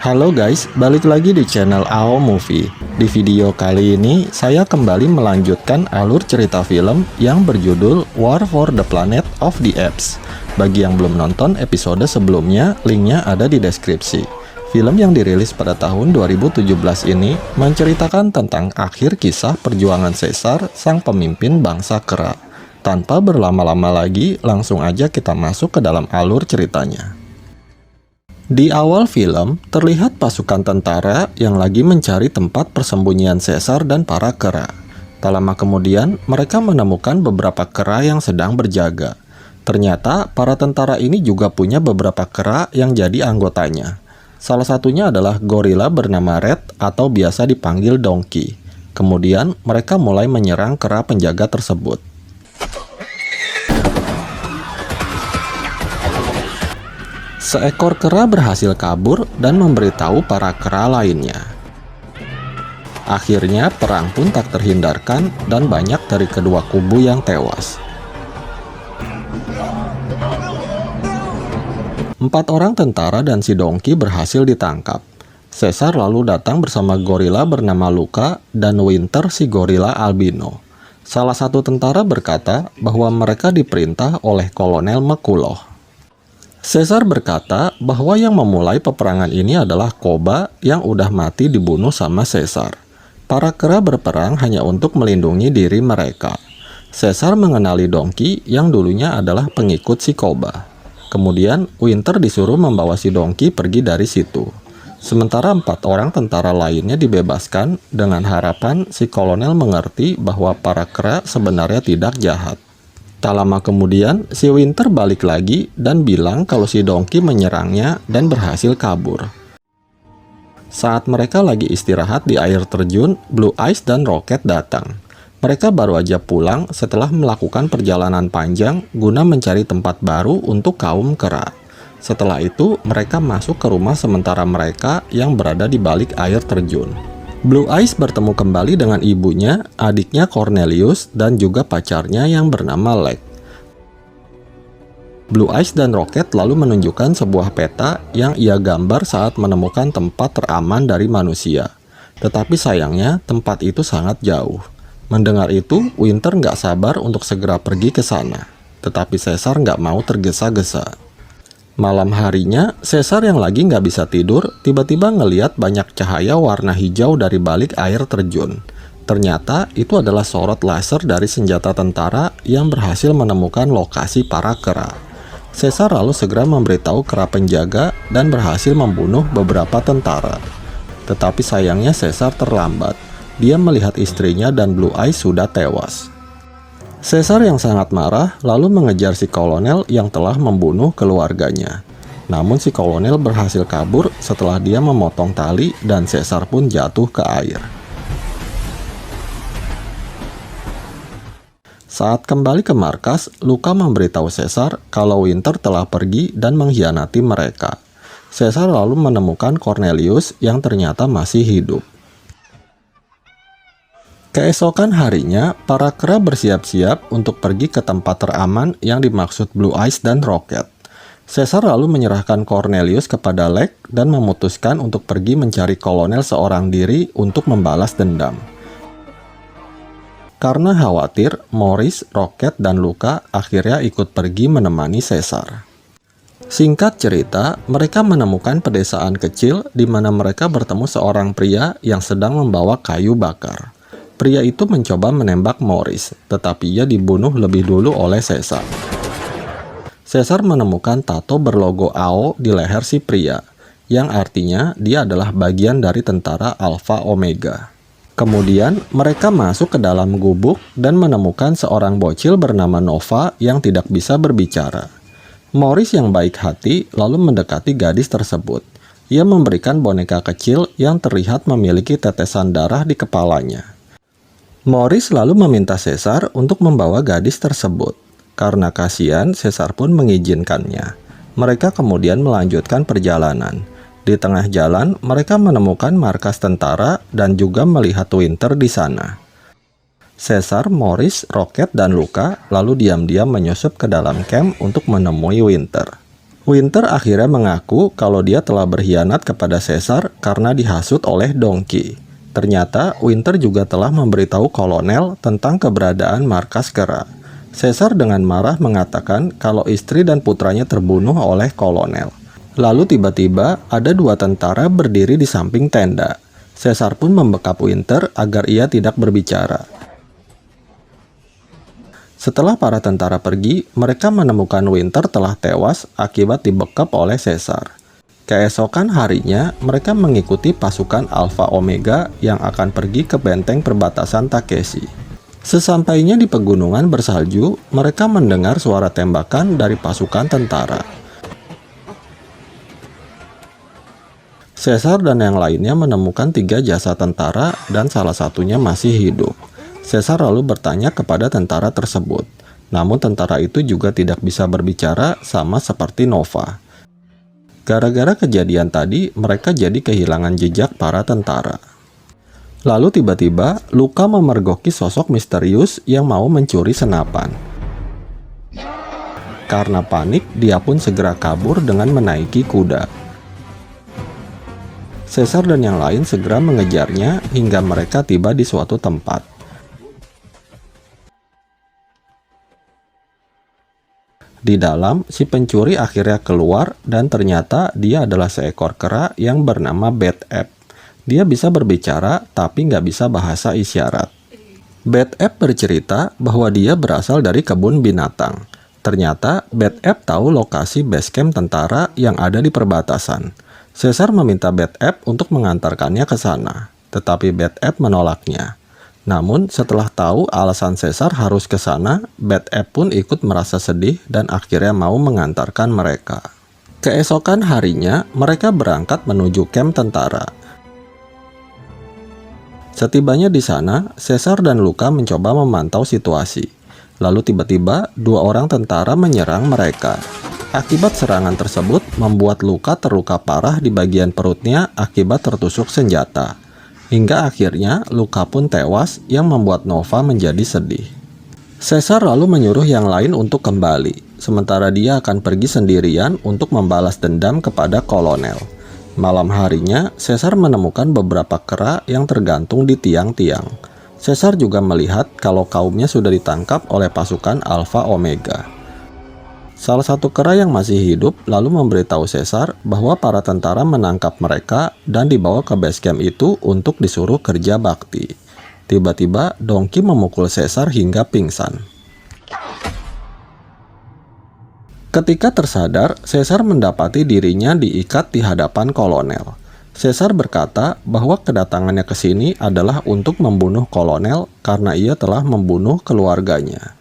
Halo guys, balik lagi di channel AO Movie. Di video kali ini, saya kembali melanjutkan alur cerita film yang berjudul War for the Planet of the Apes. Bagi yang belum nonton episode sebelumnya, linknya ada di deskripsi. Film yang dirilis pada tahun 2017 ini menceritakan tentang akhir kisah perjuangan Caesar, sang pemimpin bangsa kera. Tanpa berlama-lama lagi, langsung aja kita masuk ke dalam alur ceritanya. Di awal film, terlihat pasukan tentara yang lagi mencari tempat persembunyian Caesar dan para kera. Tak lama kemudian, mereka menemukan beberapa kera yang sedang berjaga. Ternyata, para tentara ini juga punya beberapa kera yang jadi anggotanya. Salah satunya adalah gorila bernama Red atau biasa dipanggil Donkey. Kemudian, mereka mulai menyerang kera penjaga tersebut. Seekor kera berhasil kabur dan memberitahu para kera lainnya. Akhirnya perang pun tak terhindarkan dan banyak dari kedua kubu yang tewas. 4 orang tentara dan si Donkey berhasil ditangkap. Caesar lalu datang bersama gorila bernama Luka dan Winter si gorila albino. Salah satu tentara berkata bahwa mereka diperintah oleh Kolonel McCulloch. Caesar berkata bahwa yang memulai peperangan ini adalah Koba yang udah mati dibunuh sama Caesar. Para kera berperang hanya untuk melindungi diri mereka. Caesar mengenali Donkey yang dulunya adalah pengikut si Koba. Kemudian Winter disuruh membawa si Donkey pergi dari situ. Sementara 4 orang tentara lainnya dibebaskan dengan harapan si kolonel mengerti bahwa para kera sebenarnya tidak jahat. Tak lama kemudian, si Winter balik lagi dan bilang kalau si Donkey menyerangnya dan berhasil kabur. Saat mereka lagi istirahat di air terjun, Blue Eyes dan Rocket datang. Mereka baru aja pulang setelah melakukan perjalanan panjang guna mencari tempat baru untuk kaum kera. Setelah itu, mereka masuk ke rumah sementara mereka yang berada di balik air terjun. Blue Eyes bertemu kembali dengan ibunya, adiknya Cornelius, dan juga pacarnya yang bernama Lek. Blue Eyes dan Rocket lalu menunjukkan sebuah peta yang ia gambar saat menemukan tempat teraman dari manusia. Tetapi sayangnya, tempat itu sangat jauh. Mendengar itu, Winter nggak sabar untuk segera pergi ke sana. Tetapi Caesar nggak mau tergesa-gesa. Malam harinya, Caesar yang lagi nggak bisa tidur, tiba-tiba ngeliat banyak cahaya warna hijau dari balik air terjun. Ternyata itu adalah sorot laser dari senjata tentara yang berhasil menemukan lokasi para kera. Caesar lalu segera memberitahu kera penjaga dan berhasil membunuh beberapa tentara. Tetapi sayangnya Caesar terlambat. Dia melihat istrinya dan Blue Eyes sudah tewas. Caesar yang sangat marah lalu mengejar si kolonel yang telah membunuh keluarganya. Namun si kolonel berhasil kabur setelah dia memotong tali dan Caesar pun jatuh ke air. Saat kembali ke markas, Luka memberitahu Caesar kalau Winter telah pergi dan mengkhianati mereka. Caesar lalu menemukan Cornelius yang ternyata masih hidup. Keesokan harinya, para kera bersiap-siap untuk pergi ke tempat teraman yang dimaksud Blue Eyes dan Rocket. Caesar lalu menyerahkan Cornelius kepada Lek dan memutuskan untuk pergi mencari kolonel seorang diri untuk membalas dendam. Karena khawatir, Morris, Rocket, dan Luka akhirnya ikut pergi menemani Caesar. Singkat cerita, mereka menemukan pedesaan kecil di mana mereka bertemu seorang pria yang sedang membawa kayu bakar. Pria itu mencoba menembak Morris, tetapi ia dibunuh lebih dulu oleh Caesar. Caesar menemukan tato berlogo AO di leher si pria, yang artinya dia adalah bagian dari tentara Alpha Omega. Kemudian, mereka masuk ke dalam gubuk dan menemukan seorang bocil bernama Nova yang tidak bisa berbicara. Morris yang baik hati lalu mendekati gadis tersebut. Ia memberikan boneka kecil yang terlihat memiliki tetesan darah di kepalanya. Morris lalu meminta Caesar untuk membawa gadis tersebut. Karena kasihan, Caesar pun mengizinkannya. Mereka kemudian melanjutkan perjalanan. Di tengah jalan, mereka menemukan markas tentara dan juga melihat Winter di sana. Caesar, Morris, Rocket, dan Luka lalu diam-diam menyusup ke dalam camp untuk menemui Winter. Winter akhirnya mengaku kalau dia telah berkhianat kepada Caesar karena dihasut oleh Donkey. Ternyata Winter juga telah memberitahu kolonel tentang keberadaan markas kera. Caesar dengan marah mengatakan kalau istri dan putranya terbunuh oleh kolonel. Lalu tiba-tiba ada dua tentara berdiri di samping tenda. Caesar pun membekap Winter agar ia tidak berbicara. Setelah para tentara pergi, mereka menemukan Winter telah tewas akibat dibekap oleh Caesar. Keesokan harinya, mereka mengikuti pasukan Alpha Omega yang akan pergi ke benteng perbatasan Takeshi. Sesampainya di pegunungan bersalju, mereka mendengar suara tembakan dari pasukan tentara. Caesar dan yang lainnya menemukan 3 jasad tentara dan salah satunya masih hidup. Caesar lalu bertanya kepada tentara tersebut. Namun tentara itu juga tidak bisa berbicara, sama seperti Nova. Gara-gara kejadian tadi, mereka jadi kehilangan jejak para tentara. Lalu tiba-tiba, Luka memergoki sosok misterius yang mau mencuri senapan. Karena panik, dia pun segera kabur dengan menaiki kuda. Caesar dan yang lain segera mengejarnya hingga mereka tiba di suatu tempat. Di dalam, si pencuri akhirnya keluar dan ternyata dia adalah seekor kera yang bernama Bad Ape. Dia bisa berbicara tapi nggak bisa bahasa isyarat. Bad Ape bercerita bahwa dia berasal dari kebun binatang. Ternyata Bad Ape tahu lokasi base camp tentara yang ada di perbatasan. Caesar meminta Bad Ape untuk mengantarkannya ke sana, tetapi Bad Ape menolaknya. Namun setelah tahu alasan Caesar harus ke sana, Bad Ape pun ikut merasa sedih dan akhirnya mau mengantarkan mereka. Keesokan harinya, mereka berangkat menuju kamp tentara. Setibanya di sana, Caesar dan Luka mencoba memantau situasi. Lalu tiba-tiba, 2 orang tentara menyerang mereka. Akibat serangan tersebut, membuat Luka terluka parah di bagian perutnya akibat tertusuk senjata. Hingga akhirnya Luka pun tewas yang membuat Nova menjadi sedih. Caesar lalu menyuruh yang lain untuk kembali, sementara dia akan pergi sendirian untuk membalas dendam kepada kolonel. Malam harinya, Caesar menemukan beberapa kera yang tergantung di tiang-tiang. Caesar juga melihat kalau kaumnya sudah ditangkap oleh pasukan Alpha Omega. Salah satu kera yang masih hidup lalu memberitahu Caesar bahwa para tentara menangkap mereka dan dibawa ke base camp itu untuk disuruh kerja bakti. Tiba-tiba Donkey memukul Caesar hingga pingsan. Ketika tersadar, Caesar mendapati dirinya diikat di hadapan kolonel. Caesar berkata bahwa kedatangannya ke sini adalah untuk membunuh kolonel karena ia telah membunuh keluarganya.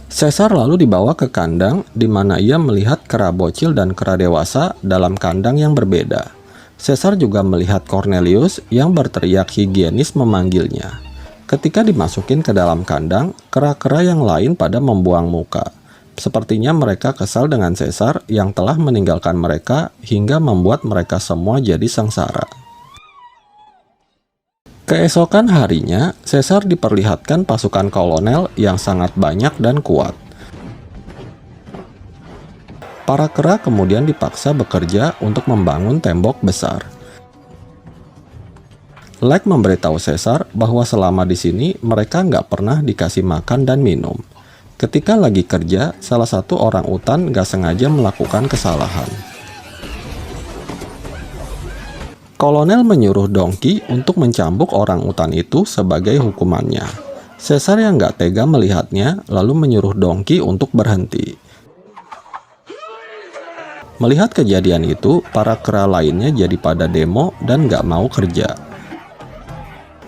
Caesar lalu dibawa ke kandang di mana ia melihat kera bocil dan kera dewasa dalam kandang yang berbeda. Caesar juga melihat Cornelius yang berteriak higienis memanggilnya. Ketika dimasukin ke dalam kandang, kera-kera yang lain pada membuang muka. Sepertinya mereka kesal dengan Caesar yang telah meninggalkan mereka hingga membuat mereka semua jadi sengsara. Keesokan harinya, Caesar diperlihatkan pasukan kolonel yang sangat banyak dan kuat. Para kera kemudian dipaksa bekerja untuk membangun tembok besar. Leg memberitahu Caesar bahwa selama di sini mereka nggak pernah dikasih makan dan minum. Ketika lagi kerja, salah satu orang utan nggak sengaja melakukan kesalahan. Kolonel menyuruh Donkey untuk mencambuk orang utan itu sebagai hukumannya. Caesar yang nggak tega melihatnya lalu menyuruh Donkey untuk berhenti. Melihat kejadian itu, para kera lainnya jadi pada demo dan nggak mau kerja.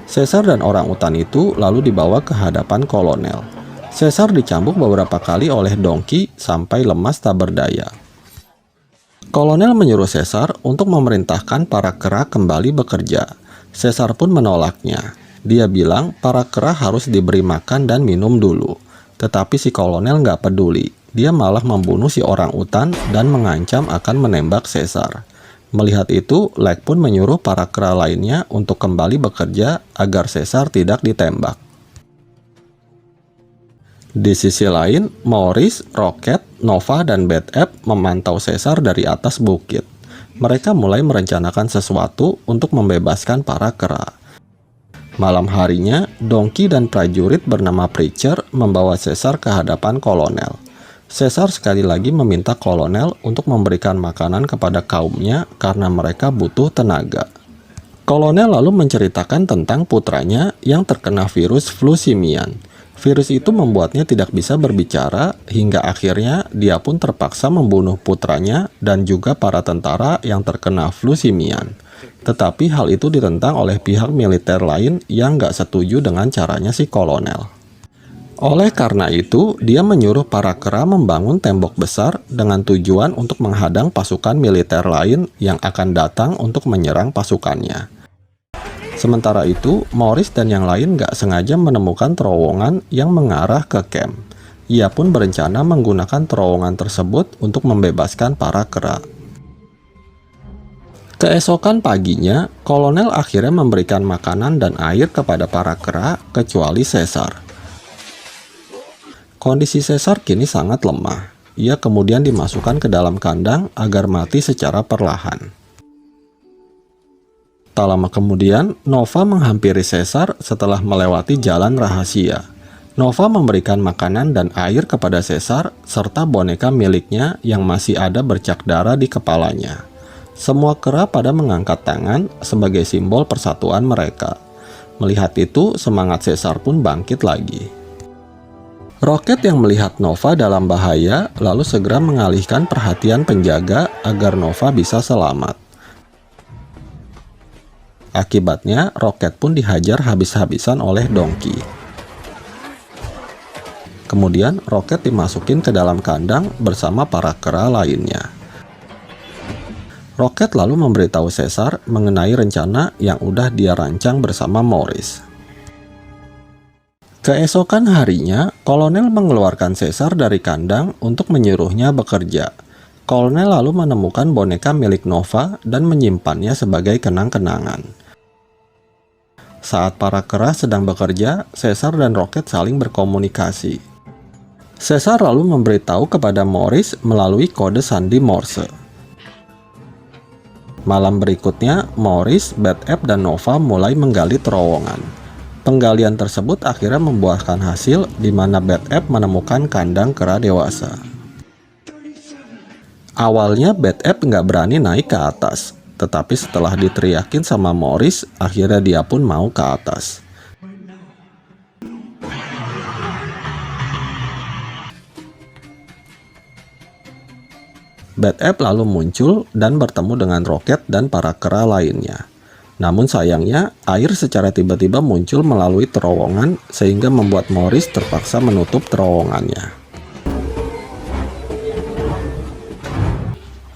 Caesar dan orang utan itu lalu dibawa ke hadapan kolonel. Caesar dicambuk beberapa kali oleh Donkey sampai lemas tak berdaya. Kolonel menyuruh Caesar untuk memerintahkan para kera kembali bekerja. Caesar pun menolaknya. Dia bilang para kera harus diberi makan dan minum dulu. Tetapi si kolonel nggak peduli. Dia malah membunuh si orang utan dan mengancam akan menembak Caesar. Melihat itu, Leg pun menyuruh para kera lainnya untuk kembali bekerja agar Caesar tidak ditembak. Di sisi lain, Morris, Rocket, Nova, dan Bad App memantau Caesar dari atas bukit. Mereka mulai merencanakan sesuatu untuk membebaskan para kera. Malam harinya, Donkey dan prajurit bernama Preacher membawa Caesar ke hadapan kolonel. Caesar sekali lagi meminta kolonel untuk memberikan makanan kepada kaumnya karena mereka butuh tenaga. Kolonel lalu menceritakan tentang putranya yang terkena virus flu simian. Virus itu membuatnya tidak bisa berbicara hingga akhirnya dia pun terpaksa membunuh putranya dan juga para tentara yang terkena flu simian. Tetapi hal itu ditentang oleh pihak militer lain yang nggak setuju dengan caranya si kolonel. Oleh karena itu, dia menyuruh para kera membangun tembok besar dengan tujuan untuk menghadang pasukan militer lain yang akan datang untuk menyerang pasukannya. Sementara itu, Morris dan yang lain gak sengaja menemukan terowongan yang mengarah ke camp. Ia pun berencana menggunakan terowongan tersebut untuk membebaskan para kera. Keesokan paginya, kolonel akhirnya memberikan makanan dan air kepada para kera, kecuali Caesar. Kondisi Caesar kini sangat lemah. Ia kemudian dimasukkan ke dalam kandang agar mati secara perlahan. Tak lama kemudian, Nova menghampiri Caesar setelah melewati jalan rahasia. Nova memberikan makanan dan air kepada Caesar serta boneka miliknya yang masih ada bercak darah di kepalanya. Semua kera pada mengangkat tangan sebagai simbol persatuan mereka. Melihat itu, semangat Caesar pun bangkit lagi. Rocket yang melihat Nova dalam bahaya lalu segera mengalihkan perhatian penjaga agar Nova bisa selamat. Akibatnya, Rocket pun dihajar habis-habisan oleh Donkey. Kemudian, Rocket dimasukin ke dalam kandang bersama para kera lainnya. Rocket lalu memberitahu Caesar mengenai rencana yang udah dia rancang bersama Morris. Keesokan harinya, kolonel mengeluarkan Caesar dari kandang untuk menyuruhnya bekerja. Kolonel lalu menemukan boneka milik Nova dan menyimpannya sebagai kenang-kenangan. Saat para kera sedang bekerja, Caesar dan Rocket saling berkomunikasi. Caesar lalu memberitahu kepada Morris melalui kode sandi Morse. Malam berikutnya, Morris, Bad App, dan Nova mulai menggali terowongan. Penggalian tersebut akhirnya membuahkan hasil di mana Bad App menemukan kandang kera dewasa. Awalnya Bad App nggak berani naik ke atas, tetapi setelah diteriakin sama Morris, akhirnya dia pun mau ke atas. Bad App lalu muncul dan bertemu dengan Rocket dan para kera lainnya. Namun sayangnya, air secara tiba-tiba muncul melalui terowongan sehingga membuat Morris terpaksa menutup terowongannya.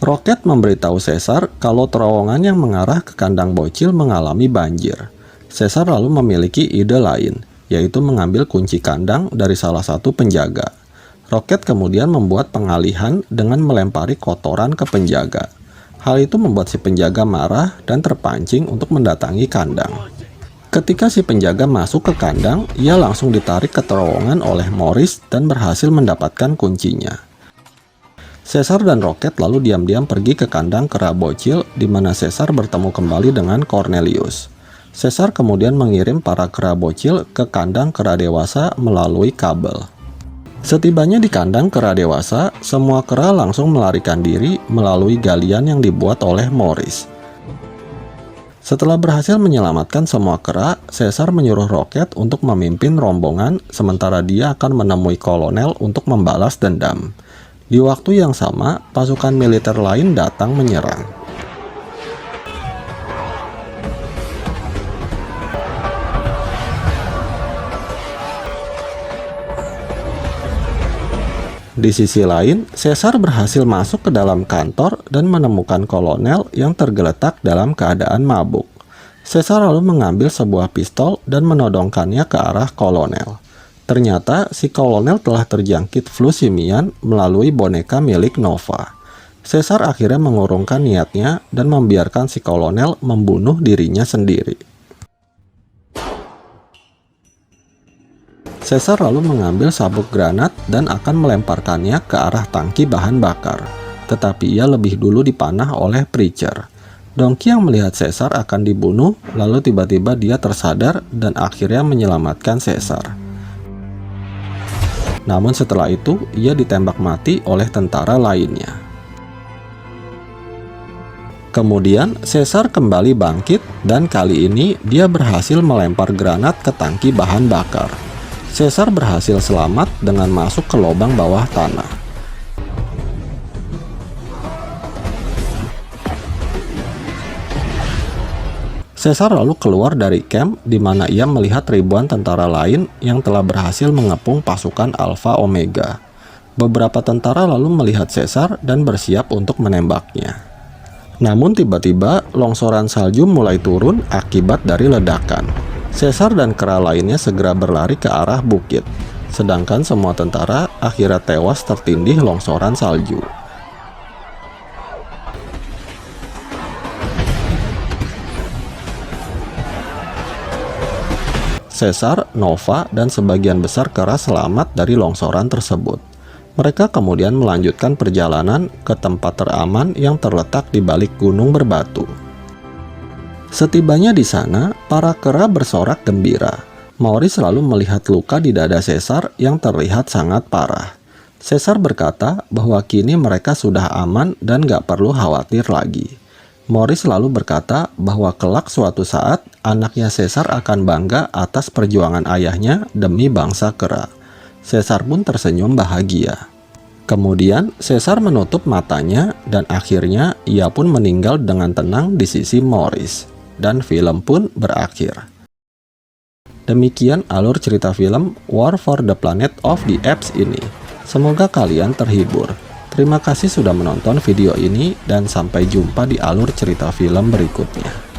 Rocket memberitahu Caesar kalau terowongan yang mengarah ke kandang bocil mengalami banjir. Caesar lalu memiliki ide lain, yaitu mengambil kunci kandang dari salah satu penjaga. Rocket kemudian membuat pengalihan dengan melempari kotoran ke penjaga. Hal itu membuat si penjaga marah dan terpancing untuk mendatangi kandang. Ketika si penjaga masuk ke kandang, ia langsung ditarik ke terowongan oleh Morris dan berhasil mendapatkan kuncinya. Caesar dan Rocket lalu diam-diam pergi ke kandang kera bocil di mana Caesar bertemu kembali dengan Cornelius. Caesar kemudian mengirim para kera bocil ke kandang kera dewasa melalui kabel. Setibanya di kandang kera dewasa, semua kera langsung melarikan diri melalui galian yang dibuat oleh Morris. Setelah berhasil menyelamatkan semua kera, Caesar menyuruh Rocket untuk memimpin rombongan sementara dia akan menemui kolonel untuk membalas dendam. Di waktu yang sama, pasukan militer lain datang menyerang. Di sisi lain, Caesar berhasil masuk ke dalam kantor dan menemukan kolonel yang tergeletak dalam keadaan mabuk. Caesar lalu mengambil sebuah pistol dan menodongkannya ke arah kolonel. Ternyata si kolonel telah terjangkit flu simian melalui boneka milik Nova. Caesar akhirnya mengurungkan niatnya dan membiarkan si kolonel membunuh dirinya sendiri. Caesar lalu mengambil sabuk granat dan akan melemparkannya ke arah tangki bahan bakar. Tetapi ia lebih dulu dipanah oleh Preacher. Donkey yang melihat Caesar akan dibunuh, lalu tiba-tiba dia tersadar dan akhirnya menyelamatkan Caesar. Namun setelah itu, ia ditembak mati oleh tentara lainnya. Kemudian, Caesar kembali bangkit dan kali ini dia berhasil melempar granat ke tangki bahan bakar. Caesar berhasil selamat dengan masuk ke lubang bawah tanah. Caesar lalu keluar dari camp di mana ia melihat ribuan tentara lain yang telah berhasil mengepung pasukan Alpha Omega. Beberapa tentara lalu melihat Caesar dan bersiap untuk menembaknya. Namun tiba-tiba longsoran salju mulai turun akibat dari ledakan. Caesar dan kera lainnya segera berlari ke arah bukit, sedangkan semua tentara akhirnya tewas tertindih longsoran salju. Caesar, Nova, dan sebagian besar kera selamat dari longsoran tersebut. Mereka kemudian melanjutkan perjalanan ke tempat teraman yang terletak di balik gunung berbatu. Setibanya di sana, para kera bersorak gembira. Maurice selalu melihat luka di dada Caesar yang terlihat sangat parah. Caesar berkata bahwa kini mereka sudah aman dan gak perlu khawatir lagi. Maurice lalu berkata bahwa kelak suatu saat anaknya Caesar akan bangga atas perjuangan ayahnya demi bangsa kera. Caesar pun tersenyum bahagia. Kemudian Caesar menutup matanya dan akhirnya ia pun meninggal dengan tenang di sisi Maurice. Dan film pun berakhir. Demikian alur cerita film War for the Planet of the Apes ini. Semoga kalian terhibur. Terima kasih sudah menonton video ini dan sampai jumpa di alur cerita film berikutnya.